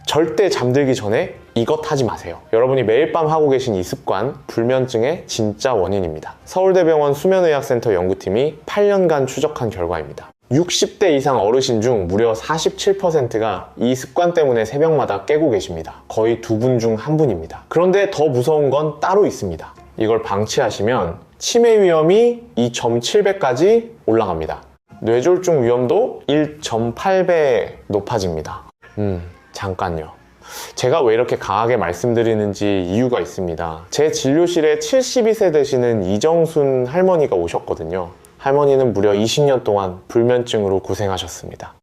절대 잠들기 전에 이것 하지 마세요. 여러분이 매일 밤 하고 계신 이 습관, 불면증의 진짜 원인입니다. 서울대병원 수면의학센터 연구팀이 8년간 추적한 결과입니다. 60대 이상 어르신 중 무려 47%가 이 습관 때문에 새벽마다 깨고 계십니다. 거의 2분 중 1분입니다. 그런데 더 무서운 건 따로 있습니다. 이걸 방치하시면 치매 위험이 2.7배까지 올라갑니다. 뇌졸중 위험도 1.8배 높아집니다. 잠깐요. 제가 왜 이렇게 강하게 말씀드리는지 이유가 있습니다. 제 진료실에 72세 되시는 이정순 할머니가 오셨거든요. 할머니는 무려 20년 동안 불면증으로 고생하셨습니다.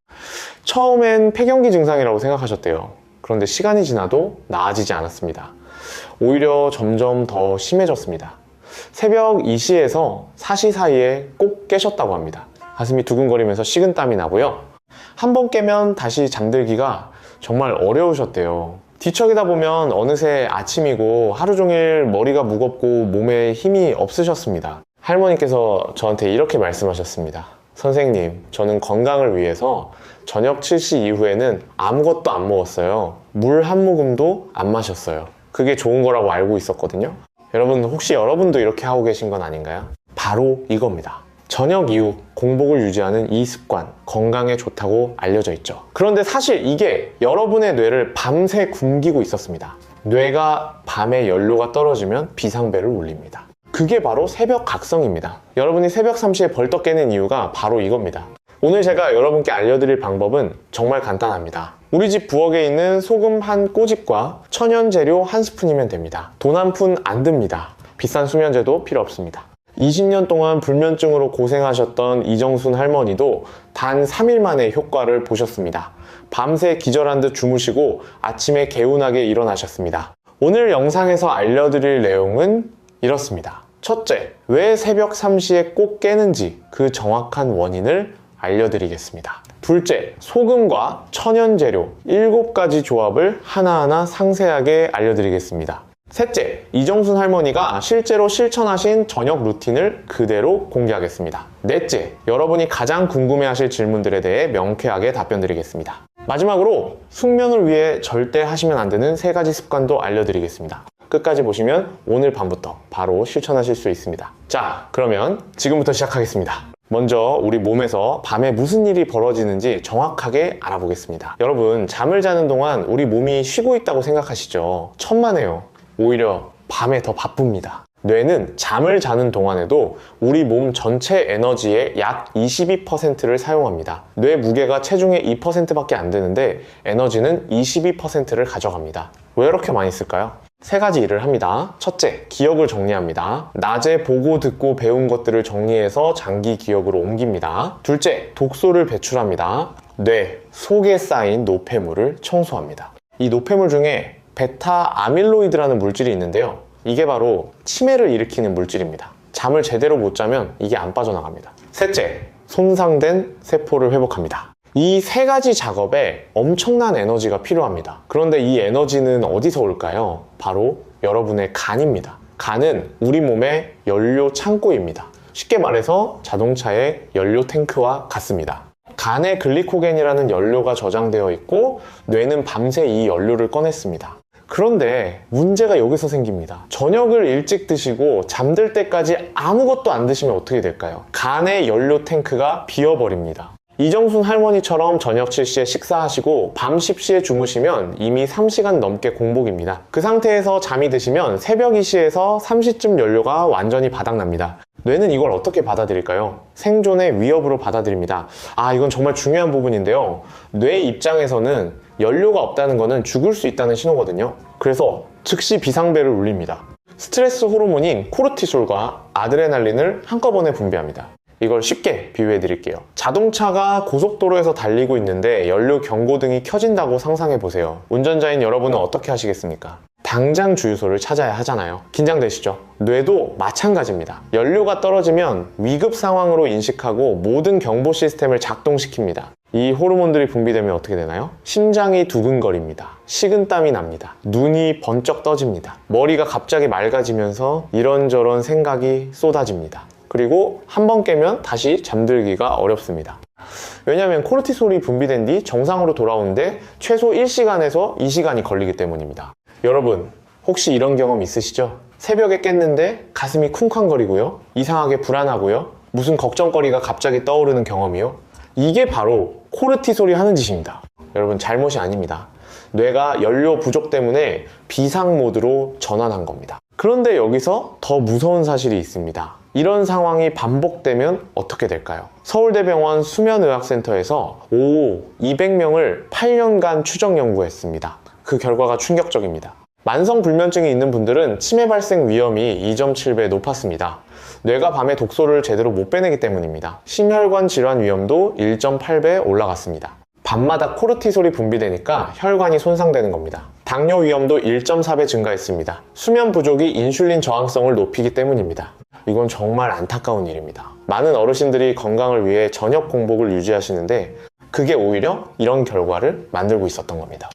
처음엔 폐경기 증상이라고 생각하셨대요. 그런데 시간이 지나도 나아지지 않았습니다. 오히려 점점 더 심해졌습니다. 새벽 2시에서 4시 사이에 꼭 깨셨다고 합니다. 가슴이 두근거리면서 식은땀이 나고요. 한 번 깨면 다시 잠들기가 정말 어려우셨대요. 뒤척이다 보면 어느새 아침이고 하루 종일 머리가 무겁고 몸에 힘이 없으셨습니다. 할머니께서 저한테 이렇게 말씀하셨습니다. 선생님, 저는 건강을 위해서 저녁 7시 이후에는 아무것도 안 먹었어요. 물 한 모금도 안 마셨어요. 그게 좋은 거라고 알고 있었거든요. 여러분, 혹시 여러분도 이렇게 하고 계신 건 아닌가요? 바로 이겁니다. 저녁 이후 공복을 유지하는 이 습관, 건강에 좋다고 알려져 있죠. 그런데 사실 이게 여러분의 뇌를 밤새 굶기고 있었습니다. 뇌가 밤에 연료가 떨어지면 비상벨을 울립니다. 그게 바로 새벽 각성입니다. 여러분이 새벽 3시에 벌떡 깨는 이유가 바로 이겁니다. 오늘 제가 여러분께 알려드릴 방법은 정말 간단합니다. 우리 집 부엌에 있는 소금 한 꼬집과 천연 재료 한 스푼이면 됩니다. 돈 한 푼 안 듭니다. 비싼 수면제도 필요 없습니다. 20년 동안 불면증으로 고생하셨던 이정순 할머니도 단 3일 만에 효과를 보셨습니다. 밤새 기절한 듯 주무시고 아침에 개운하게 일어나셨습니다. 오늘 영상에서 알려드릴 내용은 이렇습니다. 첫째, 왜 새벽 3시에 꼭 깨는지 그 정확한 원인을 알려드리겠습니다. 둘째, 소금과 천연재료 7가지 조합을 하나하나 상세하게 알려드리겠습니다. 셋째, 이정순 할머니가 실제로 실천하신 저녁 루틴을 그대로 공개하겠습니다. 넷째, 여러분이 가장 궁금해하실 질문들에 대해 명쾌하게 답변드리겠습니다. 마지막으로 숙면을 위해 절대 하시면 안 되는 3가지 습관도 알려드리겠습니다. 끝까지 보시면 오늘 밤부터 바로 실천하실 수 있습니다. 자, 그러면 지금부터 시작하겠습니다. 먼저 우리 몸에서 밤에 무슨 일이 벌어지는지 정확하게 알아보겠습니다. 여러분, 잠을 자는 동안 우리 몸이 쉬고 있다고 생각하시죠? 천만에요. 오히려 밤에 더 바쁩니다. 뇌는 잠을 자는 동안에도 우리 몸 전체 에너지의 약 22%를 사용합니다. 뇌 무게가 체중의 2%밖에 안 되는데 에너지는 22%를 가져갑니다. 왜 이렇게 많이 쓸까요? 3가지 일을 합니다. 첫째, 기억을 정리합니다. 낮에 보고 듣고 배운 것들을 정리해서 장기 기억으로 옮깁니다. 둘째, 독소를 배출합니다. 뇌 속에 쌓인 노폐물을 청소합니다. 이 노폐물 중에 베타 아밀로이드라는 물질이 있는데요. 이게 바로 치매를 일으키는 물질입니다. 잠을 제대로 못 자면 이게 안 빠져나갑니다. 셋째, 손상된 세포를 회복합니다. 이 3가지 작업에 엄청난 에너지가 필요합니다. 그런데 이 에너지는 어디서 올까요? 바로 여러분의 간입니다. 간은 우리 몸의 연료 창고입니다. 쉽게 말해서 자동차의 연료 탱크와 같습니다. 간에 글리코겐이라는 연료가 저장되어 있고 뇌는 밤새 이 연료를 꺼냈습니다. 그런데 문제가 여기서 생깁니다. 저녁을 일찍 드시고 잠들 때까지 아무것도 안 드시면 어떻게 될까요? 간의 연료 탱크가 비어버립니다. 이정순 할머니처럼 저녁 7시에 식사하시고 밤 10시에 주무시면 이미 3시간 넘게 공복입니다. 그 상태에서 잠이 드시면 새벽 2시에서 3시쯤 연료가 완전히 바닥납니다. 뇌는 이걸 어떻게 받아들일까요? 생존의 위협으로 받아들입니다. 이건 정말 중요한 부분인데요. 뇌 입장에서는 연료가 없다는 것은 죽을 수 있다는 신호거든요. 그래서 즉시 비상벨을 울립니다. 스트레스 호르몬인 코르티솔과 아드레날린을 한꺼번에 분비합니다. 이걸 쉽게 비유해 드릴게요. 자동차가 고속도로에서 달리고 있는데 연료 경고등이 켜진다고 상상해 보세요. 운전자인 여러분은 어떻게 하시겠습니까? 당장 주유소를 찾아야 하잖아요. 긴장되시죠? 뇌도 마찬가지입니다. 연료가 떨어지면 위급 상황으로 인식하고 모든 경보 시스템을 작동시킵니다. 이 호르몬들이 분비되면 어떻게 되나요? 심장이 두근거립니다. 식은땀이 납니다. 눈이 번쩍 떠집니다. 머리가 갑자기 맑아지면서 이런저런 생각이 쏟아집니다. 그리고 한 번 깨면 다시 잠들기가 어렵습니다. 왜냐하면 코르티솔이 분비된 뒤 정상으로 돌아오는데 최소 1시간에서 2시간이 걸리기 때문입니다. 여러분, 혹시 이런 경험 있으시죠? 새벽에 깼는데 가슴이 쿵쾅거리고요, 이상하게 불안하고요, 무슨 걱정거리가 갑자기 떠오르는 경험이요? 이게 바로 코르티솔이 하는 짓입니다. 여러분, 잘못이 아닙니다. 뇌가 연료 부족 때문에 비상 모드로 전환한 겁니다. 그런데 여기서 더 무서운 사실이 있습니다. 이런 상황이 반복되면 어떻게 될까요? 서울대병원 수면의학센터에서 200명을 8년간 추적 연구했습니다. 그 결과가 충격적입니다. 만성불면증이 있는 분들은 치매 발생 위험이 2.7배 높았습니다. 뇌가 밤에 독소를 제대로 못 빼내기 때문입니다. 심혈관 질환 위험도 1.8배 올라갔습니다. 밤마다 코르티솔이 분비되니까 혈관이 손상되는 겁니다. 당뇨 위험도 1.4배 증가했습니다. 수면 부족이 인슐린 저항성을 높이기 때문입니다. 이건 정말 안타까운 일입니다. 많은 어르신들이 건강을 위해 저녁 공복을 유지하시는데 그게 오히려 이런 결과를 만들고 있었던 겁니다.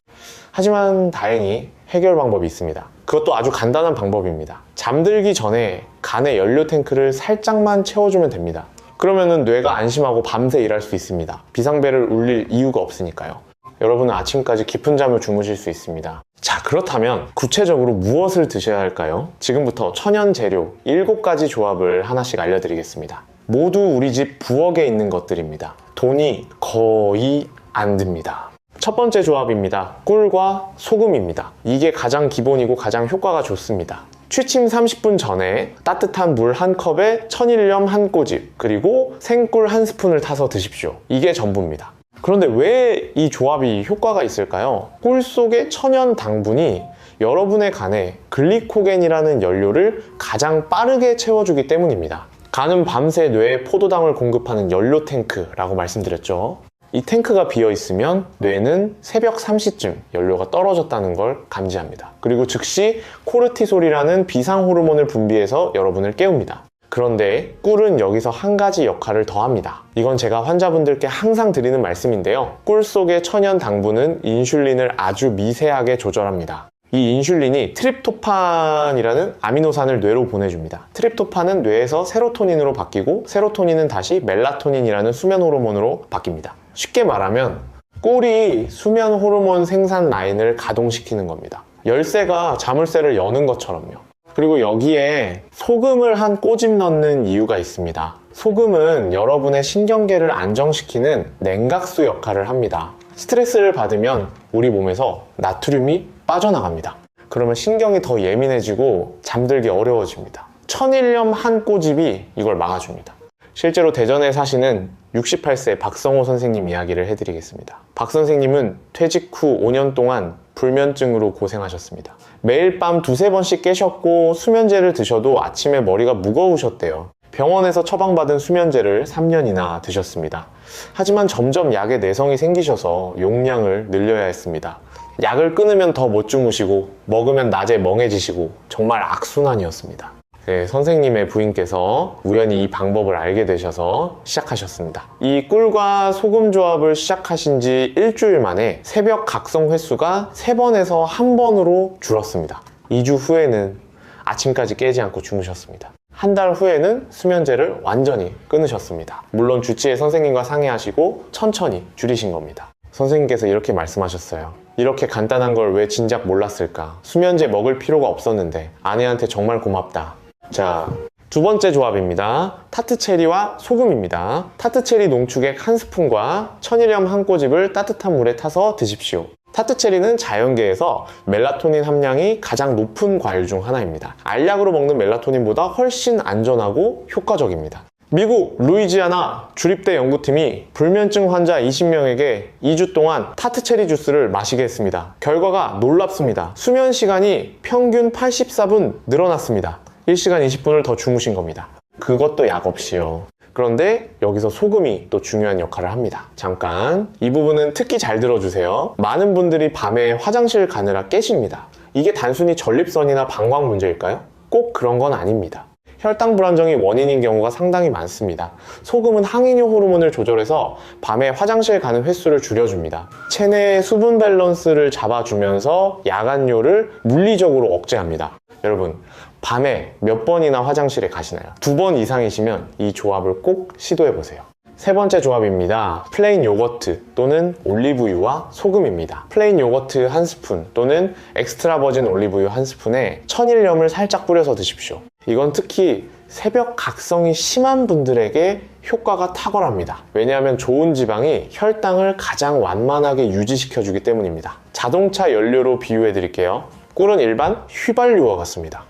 하지만 다행히 해결 방법이 있습니다. 그것도 아주 간단한 방법입니다. 잠들기 전에 간에 연료 탱크를 살짝만 채워주면 됩니다. 그러면은 뇌가 안심하고 밤새 일할 수 있습니다. 비상벨을 울릴 이유가 없으니까요. 여러분은 아침까지 깊은 잠을 주무실 수 있습니다. 자, 그렇다면 구체적으로 무엇을 드셔야 할까요? 지금부터 천연 재료 7가지 조합을 하나씩 알려드리겠습니다. 모두 우리 집 부엌에 있는 것들입니다. 돈이 거의 안 듭니다. 첫 번째 조합입니다. 꿀과 소금입니다. 이게 가장 기본이고 가장 효과가 좋습니다. 취침 30분 전에 따뜻한 물 1컵에 천일염 1꼬집, 그리고 생꿀 1스푼을 타서 드십시오. 이게 전부입니다. 그런데 왜 이 조합이 효과가 있을까요? 꿀 속의 천연 당분이 여러분의 간에 글리코겐이라는 연료를 가장 빠르게 채워주기 때문입니다. 간은 밤새 뇌에 포도당을 공급하는 연료 탱크라고 말씀드렸죠. 이 탱크가 비어있으면 뇌는 새벽 3시쯤 연료가 떨어졌다는 걸 감지합니다. 그리고 즉시 코르티솔이라는 비상 호르몬을 분비해서 여러분을 깨웁니다. 그런데 꿀은 여기서 한 가지 역할을 더 합니다. 이건 제가 환자분들께 항상 드리는 말씀인데요. 꿀 속의 천연 당분은 인슐린을 아주 미세하게 조절합니다. 이 인슐린이 트립토판이라는 아미노산을 뇌로 보내줍니다. 트립토판은 뇌에서 세로토닌으로 바뀌고 세로토닌은 다시 멜라토닌이라는 수면 호르몬으로 바뀝니다. 쉽게 말하면 꿀이 수면 호르몬 생산 라인을 가동시키는 겁니다. 열쇠가 자물쇠를 여는 것처럼요. 그리고 여기에 소금을 한 꼬집 넣는 이유가 있습니다. 소금은 여러분의 신경계를 안정시키는 냉각수 역할을 합니다. 스트레스를 받으면 우리 몸에서 나트륨이 빠져나갑니다. 그러면 신경이 더 예민해지고 잠들기 어려워집니다. 천일염 1꼬집이 이걸 막아줍니다. 실제로 대전에 사시는 68세 박성호 선생님 이야기를 해드리겠습니다. 박 선생님은 퇴직 후 5년 동안 불면증으로 고생하셨습니다. 매일 밤 2-3번씩 깨셨고 수면제를 드셔도 아침에 머리가 무거우셨대요. 병원에서 처방받은 수면제를 3년이나 드셨습니다. 하지만 점점 약에 내성이 생기셔서 용량을 늘려야 했습니다. 약을 끊으면 더 못 주무시고 먹으면 낮에 멍해지시고 정말 악순환이었습니다. 네, 선생님의 부인께서 우연히 이 방법을 알게 되셔서 시작하셨습니다. 이 꿀과 소금 조합을 시작하신 지 일주일 만에 새벽 각성 횟수가 3번에서 1번으로 줄었습니다. 2주 후에는 아침까지 깨지 않고 주무셨습니다. 한 달 후에는 수면제를 완전히 끊으셨습니다. 물론 주치의 선생님과 상의하시고 천천히 줄이신 겁니다. 선생님께서 이렇게 말씀하셨어요. 이렇게 간단한 걸 왜 진작 몰랐을까? 수면제 먹을 필요가 없었는데 아내한테 정말 고맙다. 자, 두 번째 조합입니다. 타트체리와 소금입니다. 타트체리 농축액 1스푼과 천일염 1꼬집을 따뜻한 물에 타서 드십시오. 타트체리는 자연계에서 멜라토닌 함량이 가장 높은 과일 중 하나입니다. 알약으로 먹는 멜라토닌보다 훨씬 안전하고 효과적입니다. 미국 루이지아나 주립대 연구팀이 불면증 환자 20명에게 2주 동안 타트체리 주스를 마시게 했습니다. 결과가 놀랍습니다. 수면 시간이 평균 84분 늘어났습니다. 1시간 20분을 더 주무신 겁니다. 그것도 약 없이요. 그런데 여기서 소금이 또 중요한 역할을 합니다. 잠깐, 이 부분은 특히 잘 들어주세요. 많은 분들이 밤에 화장실 가느라 깨십니다. 이게 단순히 전립선이나 방광 문제일까요? 꼭 그런 건 아닙니다. 혈당 불안정이 원인인 경우가 상당히 많습니다. 소금은 항이뇨 호르몬을 조절해서 밤에 화장실 가는 횟수를 줄여줍니다. 체내의 수분 밸런스를 잡아주면서 야간뇨를 물리적으로 억제합니다. 여러분, 밤에 몇 번이나 화장실에 가시나요? 2번 이상이시면 이 조합을 꼭 시도해보세요. 세 번째 조합입니다. 플레인 요거트 또는 올리브유와 소금입니다. 플레인 요거트 한 스푼 또는 엑스트라 버진 올리브유 한 스푼에 천일염을 살짝 뿌려서 드십시오. 이건 특히 새벽 각성이 심한 분들에게 효과가 탁월합니다. 왜냐하면 좋은 지방이 혈당을 가장 완만하게 유지시켜주기 때문입니다. 자동차 연료로 비유해 드릴게요. 꿀은 일반 휘발유와 같습니다.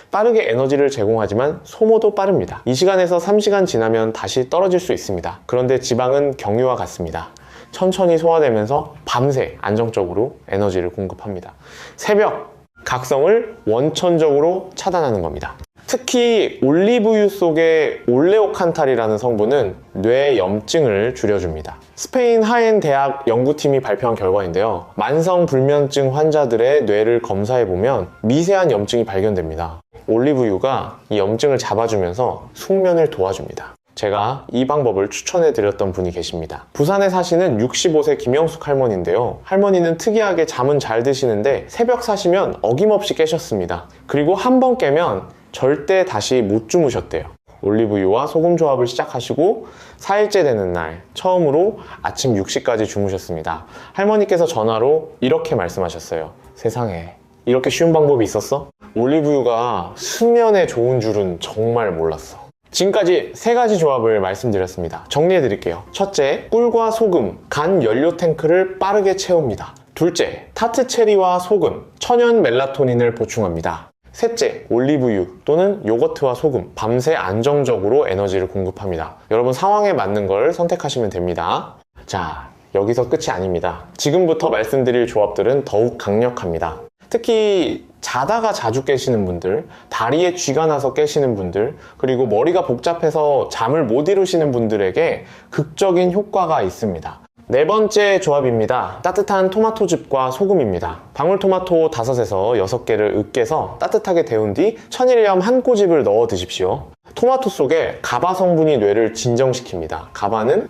빠르게 에너지를 제공하지만 소모도 빠릅니다. 2시간에서 3시간 지나면 다시 떨어질 수 있습니다. 그런데 지방은 경유와 같습니다. 천천히 소화되면서 밤새 안정적으로 에너지를 공급합니다. 새벽 각성을 원천적으로 차단하는 겁니다. 특히 올리브유 속의 올레오칸탈이라는 성분은 뇌 염증을 줄여줍니다. 스페인 하엔 대학 연구팀이 발표한 결과인데요. 만성 불면증 환자들의 뇌를 검사해보면 미세한 염증이 발견됩니다. 올리브유가 이 염증을 잡아주면서 숙면을 도와줍니다. 제가 이 방법을 추천해드렸던 분이 계십니다. 부산에 사시는 65세 김영숙 할머니인데요. 할머니는 특이하게 잠은 잘 드시는데 새벽 사시면 어김없이 깨셨습니다. 그리고 한 번 깨면 절대 다시 못 주무셨대요. 올리브유와 소금 조합을 시작하시고 4일째 되는 날 처음으로 아침 6시까지 주무셨습니다. 할머니께서 전화로 이렇게 말씀하셨어요. 세상에 이렇게 쉬운 방법이 있었어? 올리브유가 수면에 좋은 줄은 정말 몰랐어. 지금까지 세 가지 조합을 말씀드렸습니다. 정리해 드릴게요. 첫째, 꿀과 소금, 간 연료 탱크를 빠르게 채웁니다. 둘째, 타트 체리와 소금, 천연 멜라토닌을 보충합니다. 셋째, 올리브유 또는 요거트와 소금, 밤새 안정적으로 에너지를 공급합니다. 여러분 상황에 맞는 걸 선택하시면 됩니다. 자, 여기서 끝이 아닙니다. 지금부터 말씀드릴 조합들은 더욱 강력합니다. 특히 자다가 자주 깨시는 분들, 다리에 쥐가 나서 깨시는 분들, 그리고 머리가 복잡해서 잠을 못 이루시는 분들에게 극적인 효과가 있습니다. 네 번째 조합입니다. 따뜻한 토마토즙과 소금입니다. 방울토마토 5에서 6개를 으깨서 따뜻하게 데운 뒤 천일염 한 꼬집을 넣어 드십시오. 토마토 속에 가바 성분이 뇌를 진정시킵니다. 가바는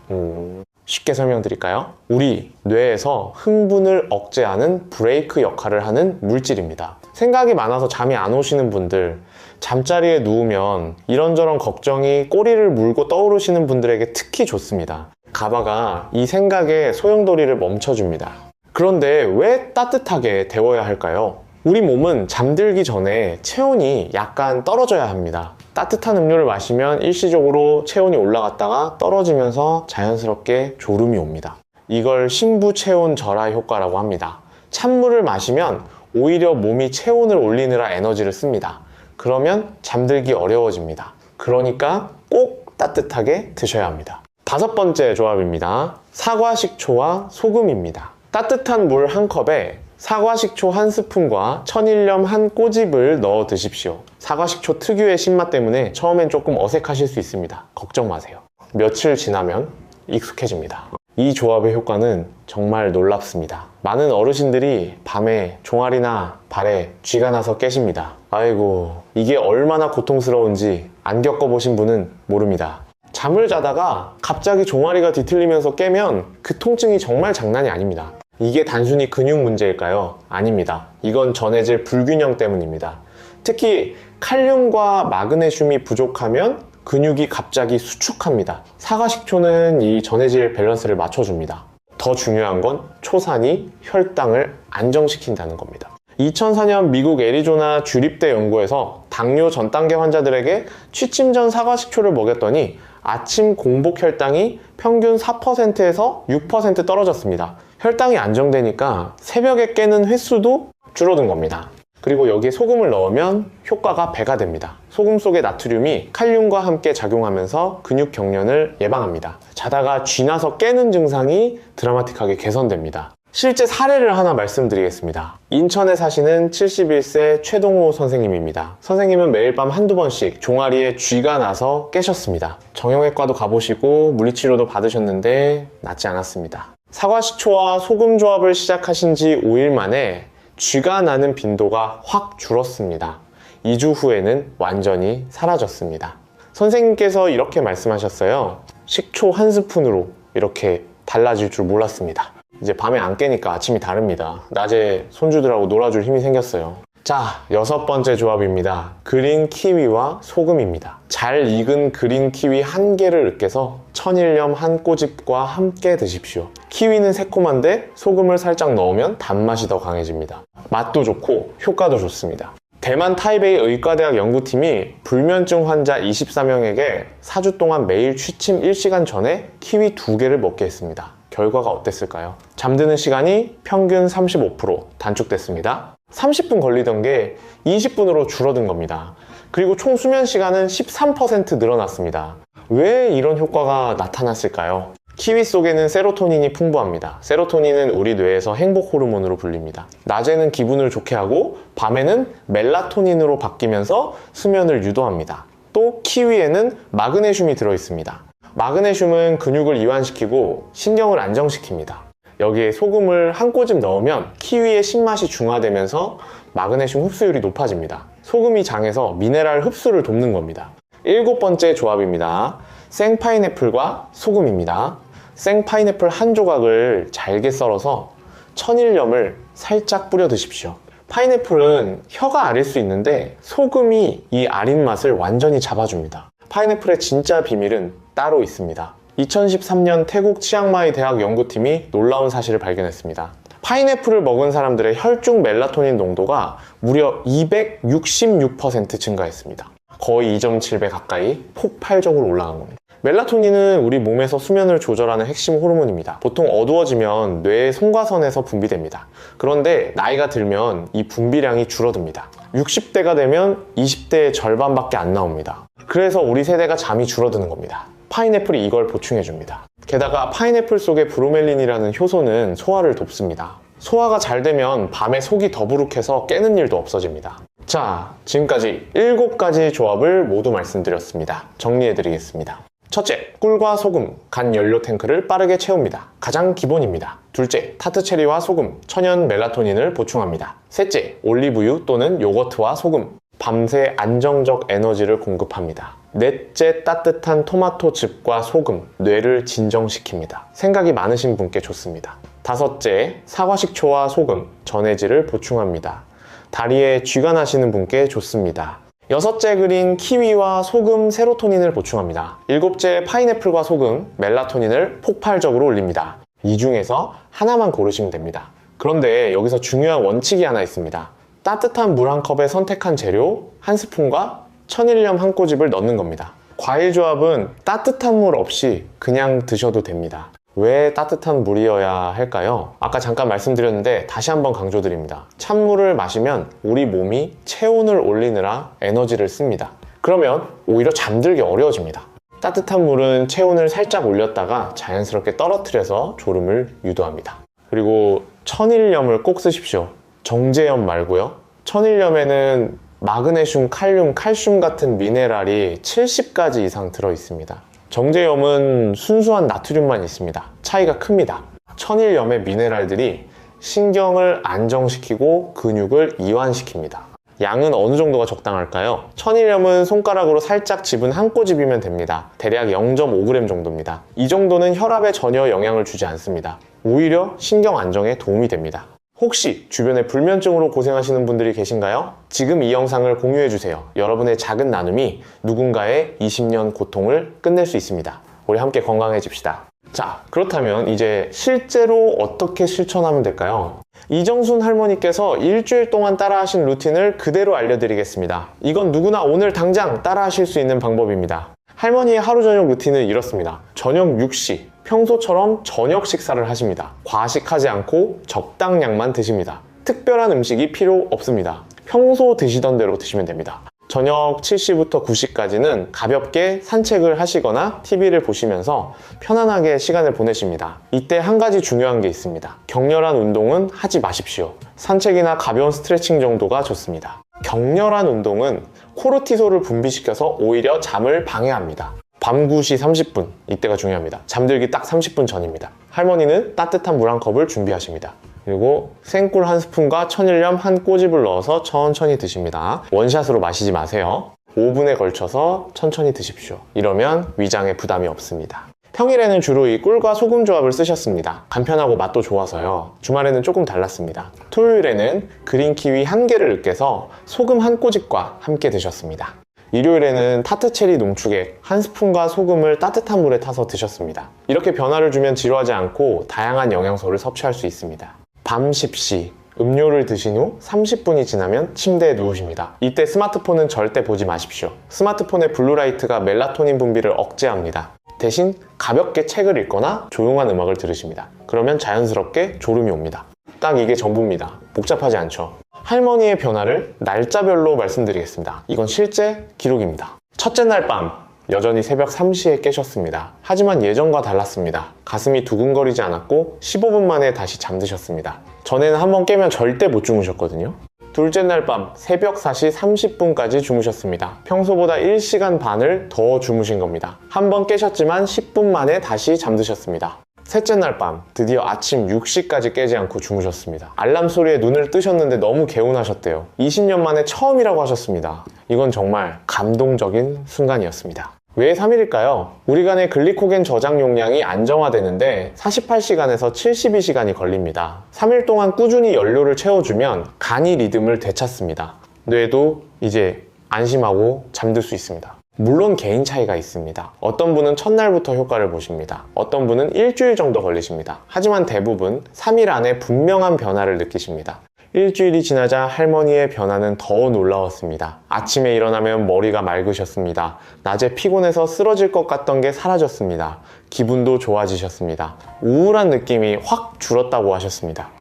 쉽게 설명드릴까요? 우리 뇌에서 흥분을 억제하는 브레이크 역할을 하는 물질입니다. 생각이 많아서 잠이 안 오시는 분들, 잠자리에 누우면 이런저런 걱정이 꼬리를 물고 떠오르시는 분들에게 특히 좋습니다. 가바가 이 생각의 소용돌이를 멈춰줍니다. 그런데 왜 따뜻하게 데워야 할까요? 우리 몸은 잠들기 전에 체온이 약간 떨어져야 합니다. 따뜻한 음료를 마시면 일시적으로 체온이 올라갔다가 떨어지면서 자연스럽게 졸음이 옵니다. 이걸 심부체온 절하 효과라고 합니다. 찬물을 마시면 오히려 몸이 체온을 올리느라 에너지를 씁니다. 그러면 잠들기 어려워집니다. 그러니까 꼭 따뜻하게 드셔야 합니다. 다섯 번째 조합입니다. 사과 식초와 소금입니다. 따뜻한 물 한 컵에 사과 식초 한 스푼과 천일염 한 꼬집을 넣어 드십시오. 사과 식초 특유의 신맛 때문에 처음엔 조금 어색하실 수 있습니다. 걱정 마세요. 며칠 지나면 익숙해집니다. 이 조합의 효과는 정말 놀랍습니다. 많은 어르신들이 밤에 종아리나 발에 쥐가 나서 깨십니다. 아이고, 이게 얼마나 고통스러운지 안 겪어보신 분은 모릅니다. 잠을 자다가 갑자기 종아리가 뒤틀리면서 깨면 그 통증이 정말 장난이 아닙니다. 이게 단순히 근육 문제일까요? 아닙니다. 이건 전해질 불균형 때문입니다. 특히 칼륨과 마그네슘이 부족하면 근육이 갑자기 수축합니다. 사과식초는 이 전해질 밸런스를 맞춰줍니다. 더 중요한 건 초산이 혈당을 안정시킨다는 겁니다. 2004년 미국 애리조나 주립대 연구에서 당뇨 전 단계 환자들에게 취침 전 사과식초를 먹였더니 아침 공복 혈당이 평균 4%에서 6% 떨어졌습니다. 혈당이 안정되니까 새벽에 깨는 횟수도 줄어든 겁니다. 그리고 여기에 소금을 넣으면 효과가 배가 됩니다. 소금 속의 나트륨이 칼륨과 함께 작용하면서 근육 경련을 예방합니다. 자다가 쥐나서 깨는 증상이 드라마틱하게 개선됩니다. 실제 사례를 하나 말씀드리겠습니다. 인천에 사시는 71세 최동호 선생님입니다. 선생님은 매일 밤 한두 번씩 종아리에 쥐가 나서 깨셨습니다. 정형외과도 가보시고 물리치료도 받으셨는데 낫지 않았습니다. 사과식초와 소금 조합을 시작하신 지 5일 만에 쥐가 나는 빈도가 확 줄었습니다. 2주 후에는 완전히 사라졌습니다. 선생님께서 이렇게 말씀하셨어요. 식초 한 스푼으로 이렇게 달라질 줄 몰랐습니다. 이제 밤에 안 깨니까 아침이 다릅니다. 낮에 손주들하고 놀아줄 힘이 생겼어요. 자, 6번째 조합입니다. 그린 키위와 소금입니다. 잘 익은 그린 키위 1개를 으깨서 천일염 한 꼬집과 함께 드십시오. 키위는 새콤한데 소금을 살짝 넣으면 단맛이 더 강해집니다. 맛도 좋고 효과도 좋습니다. 대만 타이베이 의과대학 연구팀이 불면증 환자 24명에게 4주 동안 매일 취침 1시간 전에 키위 2개를 먹게 했습니다. 결과가 어땠을까요? 잠드는 시간이 평균 35% 단축됐습니다. 30분 걸리던 게 20분으로 줄어든 겁니다. 그리고 총 수면 시간은 13% 늘어났습니다. 왜 이런 효과가 나타났을까요? 키위 속에는 세로토닌이 풍부합니다. 세로토닌은 우리 뇌에서 행복 호르몬으로 불립니다. 낮에는 기분을 좋게 하고 밤에는 멜라토닌으로 바뀌면서 수면을 유도합니다. 또 키위에는 마그네슘이 들어있습니다. 마그네슘은 근육을 이완시키고 신경을 안정시킵니다. 여기에 소금을 한 꼬집 넣으면 키위의 신맛이 중화되면서 마그네슘 흡수율이 높아집니다. 소금이 장에서 미네랄 흡수를 돕는 겁니다. 7번째 조합입니다. 생파인애플과 소금입니다. 생파인애플 한 조각을 잘게 썰어서 천일염을 살짝 뿌려 드십시오. 파인애플은 혀가 아릴 수 있는데 소금이 이 아린 맛을 완전히 잡아줍니다. 파인애플의 진짜 비밀은 따로 있습니다. 2013년 태국 치앙마이 대학 연구팀이 놀라운 사실을 발견했습니다. 파인애플을 먹은 사람들의 혈중 멜라토닌 농도가 무려 266% 증가했습니다. 거의 2.7배 가까이 폭발적으로 올라간 겁니다. 멜라토닌은 우리 몸에서 수면을 조절하는 핵심 호르몬입니다. 보통 어두워지면 뇌의 송과선에서 분비됩니다. 그런데 나이가 들면 이 분비량이 줄어듭니다. 60대가 되면 20대의 절반밖에 안 나옵니다. 그래서 우리 세대가 잠이 줄어드는 겁니다. 파인애플이 이걸 보충해줍니다. 게다가 파인애플 속의 브로멜린이라는 효소는 소화를 돕습니다. 소화가 잘 되면 밤에 속이 더부룩해서 깨는 일도 없어집니다. 자, 지금까지 7가지 조합을 모두 말씀드렸습니다. 정리해드리겠습니다. 첫째, 꿀과 소금, 간 연료 탱크를 빠르게 채웁니다. 가장 기본입니다. 둘째, 타트 체리와 소금, 천연 멜라토닌을 보충합니다. 셋째, 올리브유 또는 요거트와 소금, 밤새 안정적 에너지를 공급합니다. 넷째, 따뜻한 토마토즙과 소금, 뇌를 진정시킵니다. 생각이 많으신 분께 좋습니다. 다섯째, 사과식초와 소금, 전해질을 보충합니다. 다리에 쥐가 나시는 분께 좋습니다. 여섯째, 그린 키위와 소금, 세로토닌을 보충합니다. 일곱째, 파인애플과 소금, 멜라토닌을 폭발적으로 올립니다. 이 중에서 하나만 고르시면 됩니다. 그런데 여기서 중요한 원칙이 하나 있습니다. 따뜻한 물 한 컵에 선택한 재료 한 스푼과 천일염 한 꼬집을 넣는 겁니다. 과일 조합은 따뜻한 물 없이 그냥 드셔도 됩니다. 왜 따뜻한 물이어야 할까요? 아까 잠깐 말씀드렸는데 다시 한번 강조드립니다. 찬물을 마시면 우리 몸이 체온을 올리느라 에너지를 씁니다. 그러면 오히려 잠들기 어려워집니다. 따뜻한 물은 체온을 살짝 올렸다가 자연스럽게 떨어뜨려서 졸음을 유도합니다. 그리고 천일염을 꼭 쓰십시오. 정제염 말고요. 천일염에는 마그네슘, 칼륨, 칼슘 같은 미네랄이 70가지 이상 들어있습니다. 정제염은 순수한 나트륨만 있습니다. 차이가 큽니다. 천일염의 미네랄들이 신경을 안정시키고 근육을 이완시킵니다. 양은 어느 정도가 적당할까요? 천일염은 손가락으로 살짝 집은 한 꼬집이면 됩니다. 대략 0.5g 정도입니다. 이 정도는 혈압에 전혀 영향을 주지 않습니다. 오히려 신경 안정에 도움이 됩니다. 혹시 주변에 불면증으로 고생하시는 분들이 계신가요? 지금 이 영상을 공유해주세요. 여러분의 작은 나눔이 누군가의 20년 고통을 끝낼 수 있습니다. 우리 함께 건강해집시다. 자, 그렇다면 이제 실제로 어떻게 실천하면 될까요? 이정순 할머니께서 일주일 동안 따라하신 루틴을 그대로 알려드리겠습니다. 이건 누구나 오늘 당장 따라하실 수 있는 방법입니다. 할머니의 하루 저녁 루틴은 이렇습니다. 저녁 6시, 평소처럼 저녁 식사를 하십니다. 과식하지 않고 적당량만 드십니다. 특별한 음식이 필요 없습니다. 평소 드시던 대로 드시면 됩니다. 저녁 7시부터 9시까지는 가볍게 산책을 하시거나 TV를 보시면서 편안하게 시간을 보내십니다. 이때 한 가지 중요한 게 있습니다. 격렬한 운동은 하지 마십시오. 산책이나 가벼운 스트레칭 정도가 좋습니다. 격렬한 운동은 코르티솔을 분비시켜서 오히려 잠을 방해합니다. 밤 9시 30분, 이때가 중요합니다. 잠들기 딱 30분 전입니다. 할머니는 따뜻한 물 한 컵을 준비하십니다. 그리고 생꿀 한 스푼과 천일염 한 꼬집을 넣어서 천천히 드십니다. 원샷으로 마시지 마세요. 5분에 걸쳐서 천천히 드십시오. 이러면 위장에 부담이 없습니다. 평일에는 주로 이 꿀과 소금 조합을 쓰셨습니다. 간편하고 맛도 좋아서요. 주말에는 조금 달랐습니다. 토요일에는 그린 키위 1개를 으깨서 소금 1꼬집과 함께 드셨습니다. 일요일에는 타트 체리 농축액 1스푼과 소금을 따뜻한 물에 타서 드셨습니다. 이렇게 변화를 주면 지루하지 않고 다양한 영양소를 섭취할 수 있습니다. 밤 10시 음료를 드신 후 30분이 지나면 침대에 누우십니다. 이때 스마트폰은 절대 보지 마십시오. 스마트폰의 블루라이트가 멜라토닌 분비를 억제합니다. 대신 가볍게 책을 읽거나 조용한 음악을 들으십니다. 그러면 자연스럽게 졸음이 옵니다. 딱 이게 전부입니다. 복잡하지 않죠? 할머니의 변화를 날짜별로 말씀드리겠습니다. 이건 실제 기록입니다. 첫째 날 밤 여전히 새벽 3시에 깨셨습니다. 하지만 예전과 달랐습니다. 가슴이 두근거리지 않았고 15분 만에 다시 잠드셨습니다. 전에는 한번 깨면 절대 못 주무셨거든요. 둘째 날 밤 새벽 4시 30분까지 주무셨습니다. 평소보다 1시간 반을 더 주무신 겁니다. 한번 깨셨지만 10분 만에 다시 잠드셨습니다. 셋째 날 밤 드디어 아침 6시까지 깨지 않고 주무셨습니다. 알람 소리에 눈을 뜨셨는데 너무 개운하셨대요. 20년 만에 처음이라고 하셨습니다. 이건 정말 감동적인 순간이었습니다. 왜 3일일까요? 우리 간의 글리코겐 저장 용량이 안정화되는데 48시간에서 72시간이 걸립니다. 3일 동안 꾸준히 연료를 채워주면 간이 리듬을 되찾습니다. 뇌도 이제 안심하고 잠들 수 있습니다. 물론 개인 차이가 있습니다. 어떤 분은 첫날부터 효과를 보십니다. 어떤 분은 일주일 정도 걸리십니다. 하지만 대부분 3일 안에 분명한 변화를 느끼십니다. 일주일이 지나자 할머니의 변화는 더 놀라웠습니다. 아침에 일어나면 머리가 맑으셨습니다. 낮에 피곤해서 쓰러질 것 같던 게 사라졌습니다. 기분도 좋아지셨습니다. 우울한 느낌이 확 줄었다고 하셨습니다.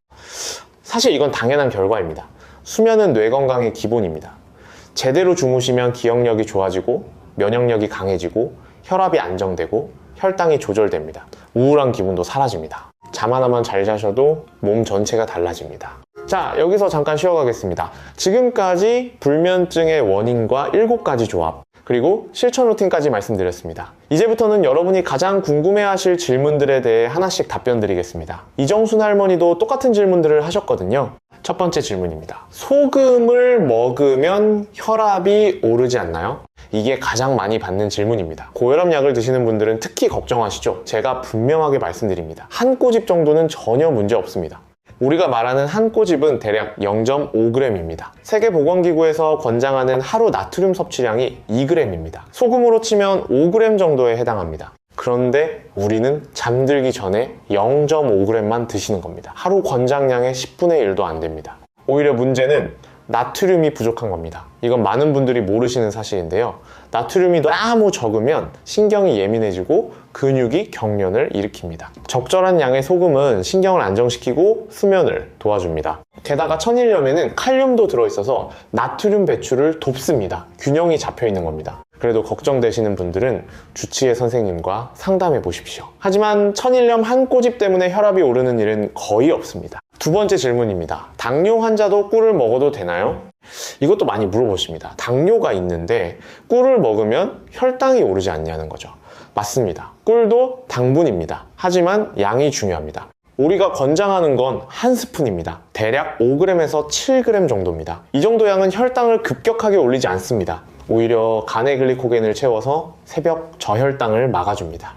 사실 이건 당연한 결과입니다. 수면은 뇌 건강의 기본입니다. 제대로 주무시면 기억력이 좋아지고 면역력이 강해지고 혈압이 안정되고 혈당이 조절됩니다. 우울한 기분도 사라집니다. 잠 하나만 잘 자셔도 몸 전체가 달라집니다. 자, 여기서 잠깐 쉬어가겠습니다. 지금까지 불면증의 원인과 7가지 조합, 그리고 실천 루틴까지 말씀드렸습니다. 이제부터는 여러분이 가장 궁금해하실 질문들에 대해 하나씩 답변 드리겠습니다. 이정순 할머니도 똑같은 질문들을 하셨거든요. 첫 번째 질문입니다. 소금을 먹으면 혈압이 오르지 않나요? 이게 가장 많이 받는 질문입니다. 고혈압 약을 드시는 분들은 특히 걱정하시죠? 제가 분명하게 말씀드립니다. 한 꼬집 정도는 전혀 문제 없습니다. 우리가 말하는 한 꼬집은 대략 0.5g입니다. 세계보건기구에서 권장하는 하루 나트륨 섭취량이 2g입니다. 소금으로 치면 5g 정도에 해당합니다. 그런데 우리는 잠들기 전에 0.5g만 드시는 겁니다. 하루 권장량의 10분의 1도 안 됩니다. 오히려 문제는 나트륨이 부족한 겁니다. 이건 많은 분들이 모르시는 사실인데요. 나트륨이 너무 적으면 신경이 예민해지고 근육이 경련을 일으킵니다. 적절한 양의 소금은 신경을 안정시키고 수면을 도와줍니다. 게다가 천일염에는 칼륨도 들어있어서 나트륨 배출을 돕습니다. 균형이 잡혀 있는 겁니다. 그래도 걱정되시는 분들은 주치의 선생님과 상담해 보십시오. 하지만 천일염 한 꼬집 때문에 혈압이 오르는 일은 거의 없습니다. 두 번째 질문입니다. 당뇨 환자도 꿀을 먹어도 되나요? 이것도 많이 물어보십니다. 당뇨가 있는데 꿀을 먹으면 혈당이 오르지 않냐는 거죠. 맞습니다. 꿀도 당분입니다. 하지만 양이 중요합니다. 우리가 권장하는 건 한 스푼입니다. 대략 5g에서 7g 정도입니다. 이 정도 양은 혈당을 급격하게 올리지 않습니다. 오히려 간의 글리코겐을 채워서 새벽 저혈당을 막아줍니다.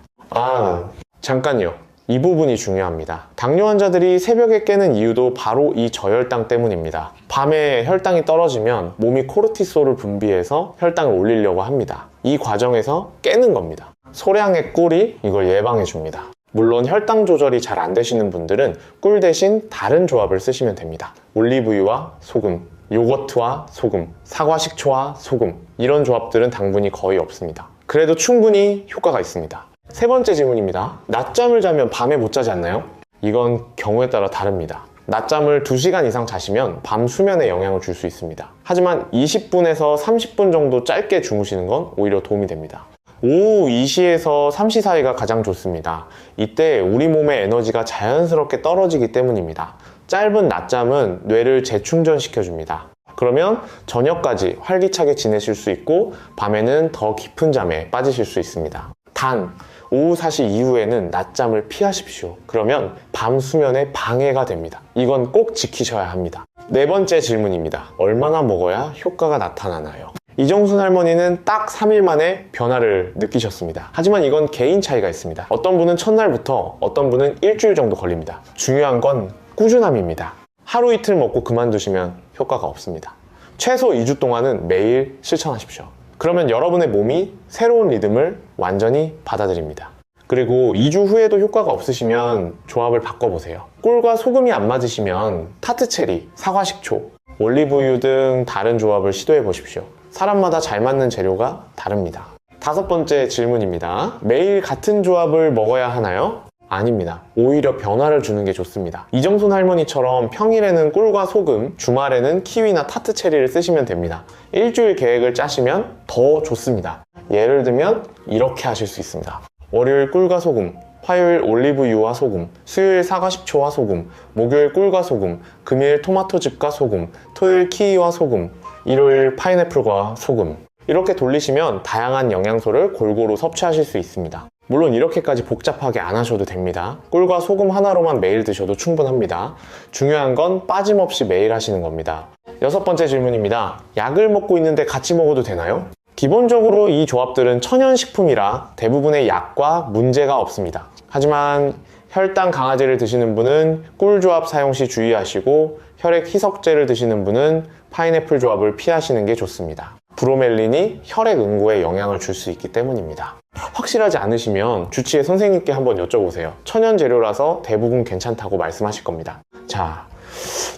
잠깐요. 이 부분이 중요합니다. 당뇨 환자들이 새벽에 깨는 이유도 바로 이 저혈당 때문입니다. 밤에 혈당이 떨어지면 몸이 코르티솔을 분비해서 혈당을 올리려고 합니다. 이 과정에서 깨는 겁니다. 소량의 꿀이 이걸 예방해 줍니다. 물론 혈당 조절이 잘 안 되시는 분들은 꿀 대신 다른 조합을 쓰시면 됩니다. 올리브유와 소금, 요거트와 소금, 사과 식초와 소금, 이런 조합들은 당분이 거의 없습니다. 그래도 충분히 효과가 있습니다. 세 번째 질문입니다. 낮잠을 자면 밤에 못 자지 않나요? 이건 경우에 따라 다릅니다. 낮잠을 2시간 이상 자시면 밤 수면에 영향을 줄 수 있습니다. 하지만 20분에서 30분 정도 짧게 주무시는 건 오히려 도움이 됩니다. 오후 2시에서 3시 사이가 가장 좋습니다. 이때 우리 몸의 에너지가 자연스럽게 떨어지기 때문입니다. 짧은 낮잠은 뇌를 재충전시켜줍니다. 그러면 저녁까지 활기차게 지내실 수 있고 밤에는 더 깊은 잠에 빠지실 수 있습니다. 단, 오후 4시 이후에는 낮잠을 피하십시오. 그러면 밤 수면에 방해가 됩니다. 이건 꼭 지키셔야 합니다. 네 번째 질문입니다. 얼마나 먹어야 효과가 나타나나요? 이정순 할머니는 딱 3일 만에 변화를 느끼셨습니다. 하지만 이건 개인 차이가 있습니다. 어떤 분은 첫날부터, 어떤 분은 일주일 정도 걸립니다. 중요한 건 꾸준함입니다. 하루 이틀 먹고 그만두시면 효과가 없습니다. 최소 2주 동안은 매일 실천하십시오. 그러면 여러분의 몸이 새로운 리듬을 완전히 받아들입니다. 그리고 2주 후에도 효과가 없으시면 조합을 바꿔보세요. 꿀과 소금이 안 맞으시면 타트체리, 사과식초, 올리브유 등 다른 조합을 시도해 보십시오. 사람마다 잘 맞는 재료가 다릅니다. 5번째 질문입니다. 매일 같은 조합을 먹어야 하나요? 아닙니다. 오히려 변화를 주는 게 좋습니다. 이정순 할머니처럼 평일에는 꿀과 소금, 주말에는 키위나 타트체리를 쓰시면 됩니다. 일주일 계획을 짜시면 더 좋습니다. 예를 들면 이렇게 하실 수 있습니다. 월요일 꿀과 소금, 화요일 올리브유와 소금, 수요일 사과식초와 소금, 목요일 꿀과 소금, 금요일 토마토즙과 소금, 토요일 키위와 소금, 일요일 파인애플과 소금. 이렇게 돌리시면 다양한 영양소를 골고루 섭취하실 수 있습니다. 물론 이렇게까지 복잡하게 안 하셔도 됩니다. 꿀과 소금 하나로만 매일 드셔도 충분합니다. 중요한 건 빠짐없이 매일 하시는 겁니다. 6번째 질문입니다. 약을 먹고 있는데 같이 먹어도 되나요? 기본적으로 이 조합들은 천연식품이라 대부분의 약과 문제가 없습니다. 하지만 혈당 강화제를 드시는 분은 꿀 조합 사용 시 주의하시고 혈액 희석제를 드시는 분은 파인애플 조합을 피하시는 게 좋습니다. 브로멜린이 혈액 응고에 영향을 줄 수 있기 때문입니다. 확실하지 않으시면 주치의 선생님께 한번 여쭤보세요. 천연 재료라서 대부분 괜찮다고 말씀하실 겁니다. 자,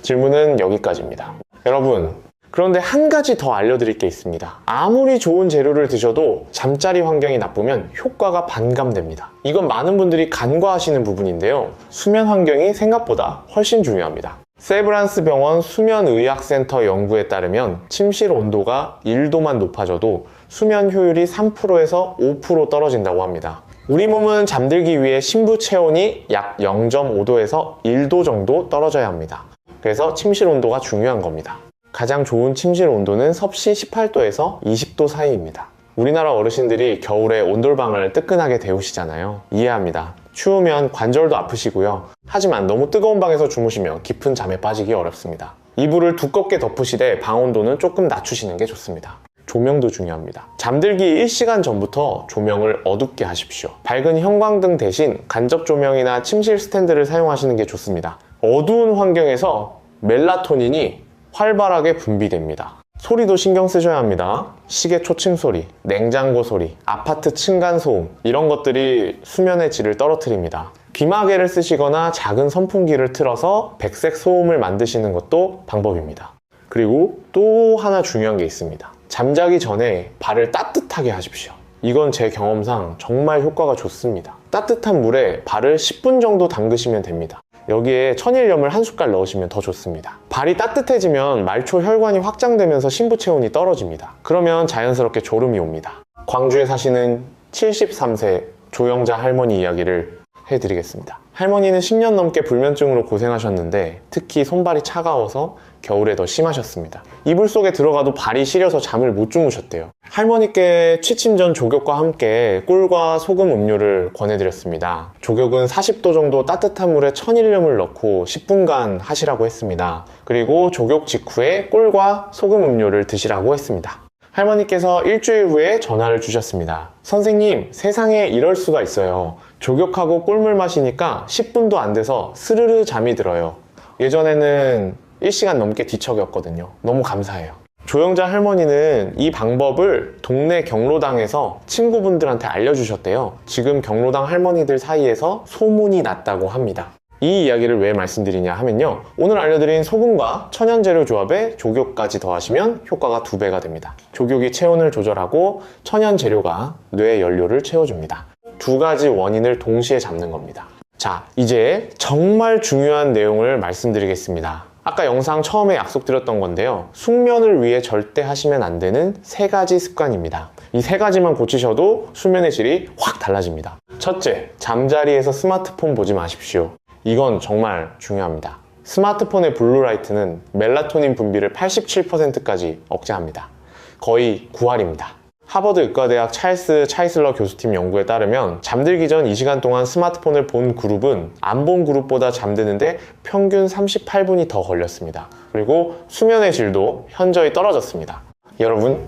질문은 여기까지입니다. 여러분, 그런데 한 가지 더 알려드릴 게 있습니다. 아무리 좋은 재료를 드셔도 잠자리 환경이 나쁘면 효과가 반감됩니다. 이건 많은 분들이 간과하시는 부분인데요. 수면 환경이 생각보다 훨씬 중요합니다. 세브란스 병원 수면의학센터 연구에 따르면 침실 온도가 1도만 높아져도 수면 효율이 3%에서 5% 떨어진다고 합니다. 우리 몸은 잠들기 위해 심부 체온이 약 0.5도에서 1도 정도 떨어져야 합니다. 그래서 침실 온도가 중요한 겁니다. 가장 좋은 침실 온도는 섭씨 18도에서 20도 사이입니다. 우리나라 어르신들이 겨울에 온돌방을 뜨끈하게 데우시잖아요. 이해합니다. 추우면 관절도 아프시고요. 하지만 너무 뜨거운 방에서 주무시면 깊은 잠에 빠지기 어렵습니다. 이불을 두껍게 덮으시되 방 온도는 조금 낮추시는 게 좋습니다. 조명도 중요합니다. 잠들기 1시간 전부터 조명을 어둡게 하십시오. 밝은 형광등 대신 간접 조명이나 침실 스탠드를 사용하시는 게 좋습니다. 어두운 환경에서 멜라토닌이 활발하게 분비됩니다. 소리도 신경 쓰셔야 합니다. 시계 초침 소리, 냉장고 소리, 아파트 층간소음, 이런 것들이 수면의 질을 떨어뜨립니다. 귀마개를 쓰시거나 작은 선풍기를 틀어서 백색 소음을 만드시는 것도 방법입니다. 그리고 또 하나 중요한 게 있습니다. 잠자기 전에 발을 따뜻하게 하십시오. 이건 제 경험상 정말 효과가 좋습니다. 따뜻한 물에 발을 10분 정도 담그시면 됩니다. 여기에 천일염을 한 숟갈 넣으시면 더 좋습니다. 발이 따뜻해지면 말초 혈관이 확장되면서 심부 체온이 떨어집니다. 그러면 자연스럽게 졸음이 옵니다. 광주에 사시는 73세 조영자 할머니 이야기를 해드리겠습니다. 할머니는 10년 넘게 불면증으로 고생하셨는데 특히 손발이 차가워서 겨울에 더 심하셨습니다. 이불 속에 들어가도 발이 시려서 잠을 못 주무셨대요. 할머니께 취침 전 족욕과 함께 꿀과 소금 음료를 권해드렸습니다. 족욕은 40도 정도 따뜻한 물에 천일염을 넣고 10분간 하시라고 했습니다. 그리고 족욕 직후에 꿀과 소금 음료를 드시라고 했습니다. 할머니께서 일주일 후에 전화를 주셨습니다. 선생님, 세상에 이럴 수가 있어요. 족욕하고 꿀물 마시니까 10분도 안 돼서 스르르 잠이 들어요. 예전에는 1시간 넘게 뒤척였거든요. 너무 감사해요. 조영자 할머니는 이 방법을 동네 경로당에서 친구분들한테 알려주셨대요. 지금 경로당 할머니들 사이에서 소문이 났다고 합니다. 이 이야기를 왜 말씀드리냐 하면요, 오늘 알려드린 소금과 천연재료 조합에 족욕까지 더하시면 효과가 2배가 됩니다. 족욕이 체온을 조절하고 천연재료가 뇌 연료를 채워줍니다. 2가지 원인을 동시에 잡는 겁니다. 자, 이제 정말 중요한 내용을 말씀드리겠습니다. 아까 영상 처음에 약속드렸던 건데요, 숙면을 위해 절대 하시면 안 되는 3가지 습관입니다. 이 3가지만 고치셔도 수면의 질이 확 달라집니다. 첫째, 잠자리에서 스마트폰 보지 마십시오. 이건 정말 중요합니다. 스마트폰의 블루라이트는 멜라토닌 분비를 87%까지 억제합니다. 거의 9할입니다. 하버드 의과대학 찰스 차이슬러 교수팀 연구에 따르면 잠들기 전 2시간 동안 스마트폰을 본 그룹은 안 본 그룹보다 잠드는데 평균 38분이 더 걸렸습니다. 그리고 수면의 질도 현저히 떨어졌습니다. 여러분,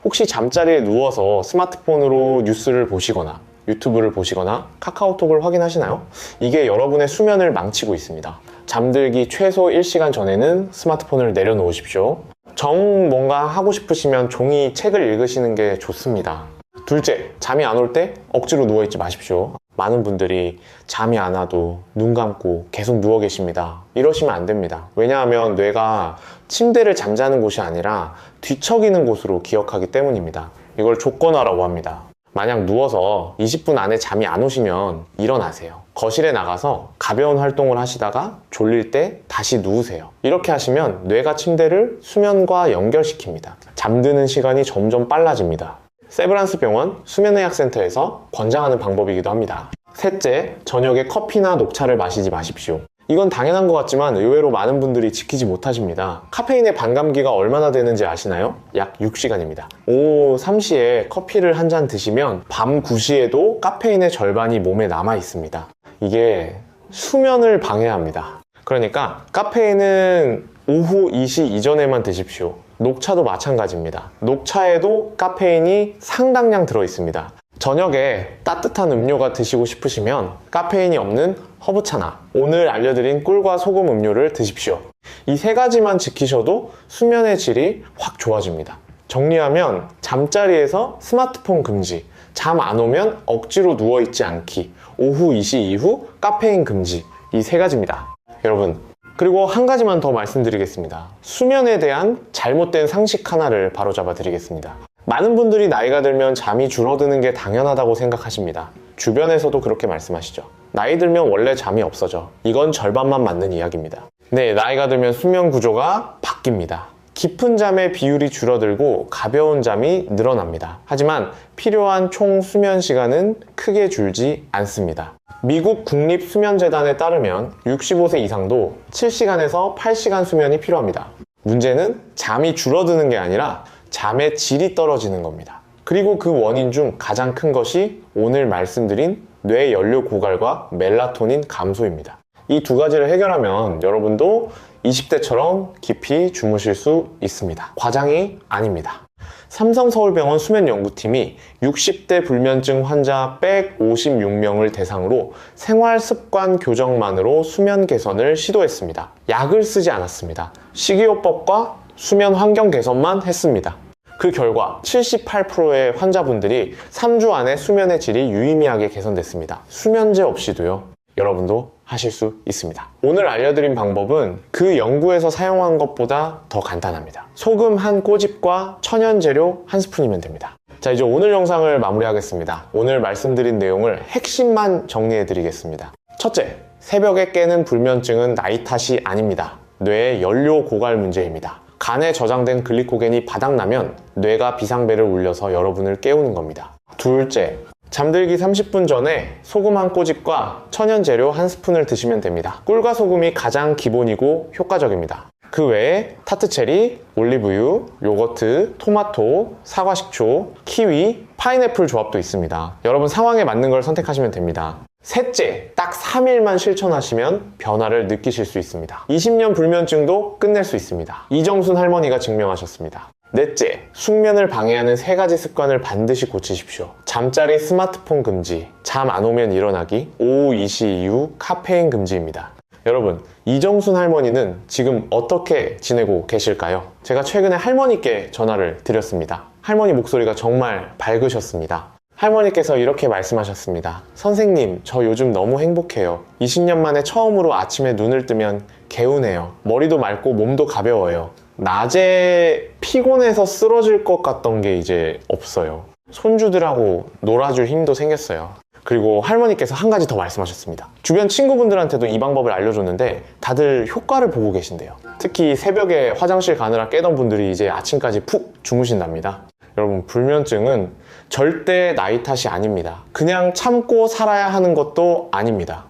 혹시 잠자리에 누워서 스마트폰으로 뉴스를 보시거나 유튜브를 보시거나 카카오톡을 확인하시나요? 이게 여러분의 수면을 망치고 있습니다. 잠들기 최소 1시간 전에는 스마트폰을 내려놓으십시오. 정 뭔가 하고 싶으시면 종이 책을 읽으시는 게 좋습니다. 둘째, 잠이 안 올 때 억지로 누워있지 마십시오. 많은 분들이 잠이 안 와도 눈 감고 계속 누워 계십니다. 이러시면 안 됩니다. 왜냐하면 뇌가 침대를 잠자는 곳이 아니라 뒤척이는 곳으로 기억하기 때문입니다. 이걸 족건화라고 합니다. 만약 누워서 20분 안에 잠이 안 오시면 일어나세요. 거실에 나가서 가벼운 활동을 하시다가 졸릴 때 다시 누우세요. 이렇게 하시면 뇌가 침대를 수면과 연결시킵니다. 잠드는 시간이 점점 빨라집니다. 세브란스 병원 수면의학센터에서 권장하는 방법이기도 합니다. 셋째, 저녁에 커피나 녹차를 마시지 마십시오. 이건 당연한 것 같지만 의외로 많은 분들이 지키지 못하십니다. 카페인의 반감기가 얼마나 되는지 아시나요? 약 6시간입니다. 오후 3시에 커피를 한 잔 드시면 밤 9시에도 카페인의 절반이 몸에 남아 있습니다. 이게 수면을 방해합니다. 그러니까 카페인은 오후 2시 이전에만 드십시오. 녹차도 마찬가지입니다. 녹차에도 카페인이 상당량 들어있습니다. 저녁에 따뜻한 음료가 드시고 싶으시면 카페인이 없는 허브차나 오늘 알려드린 꿀과 소금 음료를 드십시오. 이 세 가지만 지키셔도 수면의 질이 확 좋아집니다. 정리하면 잠자리에서 스마트폰 금지, 잠 안 오면 억지로 누워있지 않기, 오후 2시 이후 카페인 금지, 이 세 가지입니다. 여러분, 그리고 한 가지만 더 말씀드리겠습니다. 수면에 대한 잘못된 상식 하나를 바로잡아 드리겠습니다. 많은 분들이 나이가 들면 잠이 줄어드는 게 당연하다고 생각하십니다. 주변에서도 그렇게 말씀하시죠. 나이 들면 원래 잠이 없어져. 이건 절반만 맞는 이야기입니다. 네, 나이가 들면 수면 구조가 바뀝니다. 깊은 잠의 비율이 줄어들고 가벼운 잠이 늘어납니다. 하지만 필요한 총 수면 시간은 크게 줄지 않습니다. 미국 국립수면재단에 따르면 65세 이상도 7시간에서 8시간 수면이 필요합니다. 문제는 잠이 줄어드는 게 아니라 잠의 질이 떨어지는 겁니다. 그리고 그 원인 중 가장 큰 것이 오늘 말씀드린 뇌 연료 고갈과 멜라토닌 감소입니다. 이 두 가지를 해결하면 여러분도 20대처럼 깊이 주무실 수 있습니다. 과장이 아닙니다. 삼성서울병원 수면연구팀이 60대 불면증 환자 156명을 대상으로 생활습관 교정만으로 수면 개선을 시도했습니다. 약을 쓰지 않았습니다. 식이요법과 수면 환경 개선만 했습니다. 그 결과 78%의 환자분들이 3주 안에 수면의 질이 유의미하게 개선됐습니다. 수면제 없이도요. 여러분도 하실 수 있습니다. 오늘 알려드린 방법은 그 연구에서 사용한 것보다 더 간단합니다. 소금 한 꼬집과 천연 재료 한 스푼이면 됩니다. 자, 이제 오늘 영상을 마무리하겠습니다. 오늘 말씀드린 내용을 핵심만 정리해 드리겠습니다. 첫째, 새벽에 깨는 불면증은 나이 탓이 아닙니다. 뇌의 연료 고갈 문제입니다. 간에 저장된 글리코겐이 바닥나면 뇌가 비상벨을 울려서 여러분을 깨우는 겁니다. 둘째, 잠들기 30분 전에 소금 한 꼬집과 천연 재료 한 스푼을 드시면 됩니다. 꿀과 소금이 가장 기본이고 효과적입니다. 그 외에 타트체리, 올리브유, 요거트, 토마토, 사과식초, 키위, 파인애플 조합도 있습니다. 여러분 상황에 맞는 걸 선택하시면 됩니다. 셋째, 딱 3일만 실천하시면 변화를 느끼실 수 있습니다. 20년 불면증도 끝낼 수 있습니다. 이정순 할머니가 증명하셨습니다. 넷째, 숙면을 방해하는 세 가지 습관을 반드시 고치십시오. 잠자리 스마트폰 금지, 잠 안 오면 일어나기, 오후 2시 이후 카페인 금지입니다. 여러분, 이정순 할머니는 지금 어떻게 지내고 계실까요? 제가 최근에 할머니께 전화를 드렸습니다. 할머니 목소리가 정말 밝으셨습니다. 할머니께서 이렇게 말씀하셨습니다. 선생님, 저 요즘 너무 행복해요. 20년 만에 처음으로 아침에 눈을 뜨면 개운해요. 머리도 맑고 몸도 가벼워요. 낮에 피곤해서 쓰러질 것 같던 게 이제 없어요. 손주들하고 놀아줄 힘도 생겼어요. 그리고 할머니께서 한 가지 더 말씀하셨습니다. 주변 친구분들한테도 이 방법을 알려줬는데 다들 효과를 보고 계신대요. 특히 새벽에 화장실 가느라 깨던 분들이 이제 아침까지 푹 주무신답니다. 여러분, 불면증은 절대 나이 탓이 아닙니다. 그냥 참고 살아야 하는 것도 아닙니다.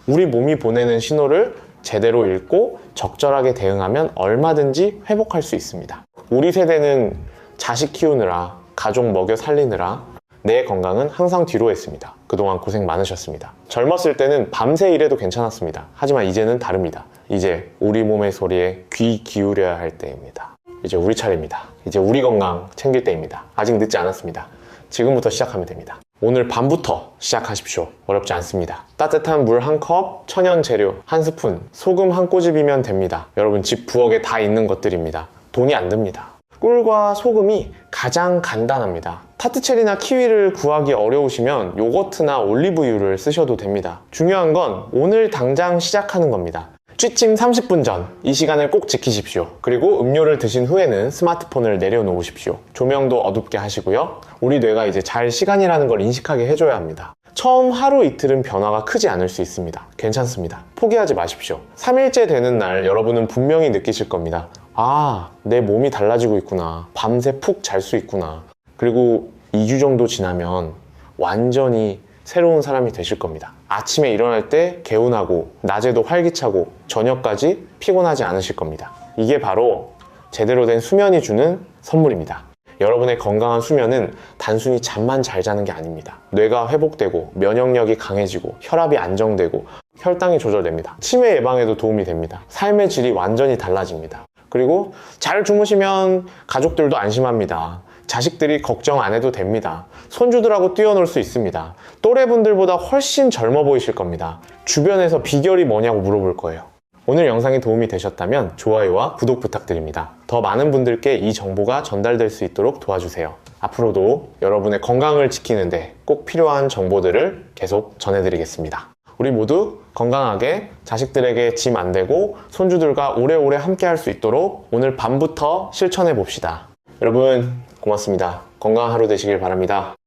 우리 몸이 보내는 신호를 제대로 읽고 적절하게 대응하면 얼마든지 회복할 수 있습니다. 우리 세대는 자식 키우느라, 가족 먹여 살리느라 내 건강은 항상 뒤로 했습니다. 그동안 고생 많으셨습니다. 젊었을 때는 밤새 일해도 괜찮았습니다. 하지만 이제는 다릅니다. 이제 우리 몸의 소리에 귀 기울여야 할 때입니다. 이제 우리 차례입니다. 이제 우리 건강 챙길 때입니다. 아직 늦지 않았습니다. 지금부터 시작하면 됩니다. 오늘 밤부터 시작하십시오. 어렵지 않습니다. 따뜻한 물 1컵, 천연 재료 1스푼, 소금 1꼬집이면 됩니다. 여러분 집 부엌에 다 있는 것들입니다. 돈이 안 듭니다. 꿀과 소금이 가장 간단합니다. 타트체리나 키위를 구하기 어려우시면 요거트나 올리브유를 쓰셔도 됩니다. 중요한 건 오늘 당장 시작하는 겁니다. 취침 30분 전 이 시간을 꼭 지키십시오. 그리고 음료를 드신 후에는 스마트폰을 내려놓으십시오. 조명도 어둡게 하시고요. 우리 뇌가 이제 잘 시간이라는 걸 인식하게 해줘야 합니다. 처음 하루 이틀은 변화가 크지 않을 수 있습니다. 괜찮습니다. 포기하지 마십시오. 3일째 되는 날 여러분은 분명히 느끼실 겁니다. 아, 내 몸이 달라지고 있구나. 밤새 푹 잘 수 있구나. 그리고 2주 정도 지나면 완전히 새로운 사람이 되실 겁니다. 아침에 일어날 때 개운하고 낮에도 활기차고 저녁까지 피곤하지 않으실 겁니다. 이게 바로 제대로 된 수면이 주는 선물입니다. 여러분의 건강한 수면은 단순히 잠만 잘 자는 게 아닙니다. 뇌가 회복되고 면역력이 강해지고 혈압이 안정되고 혈당이 조절됩니다. 치매 예방에도 도움이 됩니다. 삶의 질이 완전히 달라집니다. 그리고 잘 주무시면 가족들도 안심합니다. 자식들이 걱정 안 해도 됩니다. 손주들하고 뛰어놀 수 있습니다. 또래분들보다 훨씬 젊어 보이실 겁니다. 주변에서 비결이 뭐냐고 물어볼 거예요. 오늘 영상이 도움이 되셨다면 좋아요와 구독 부탁드립니다. 더 많은 분들께 이 정보가 전달될 수 있도록 도와주세요. 앞으로도 여러분의 건강을 지키는데 꼭 필요한 정보들을 계속 전해드리겠습니다. 우리 모두 건강하게 자식들에게 짐 안 되고 손주들과 오래오래 함께 할 수 있도록 오늘 밤부터 실천해 봅시다. 여러분 고맙습니다. 건강한 하루 되시길 바랍니다.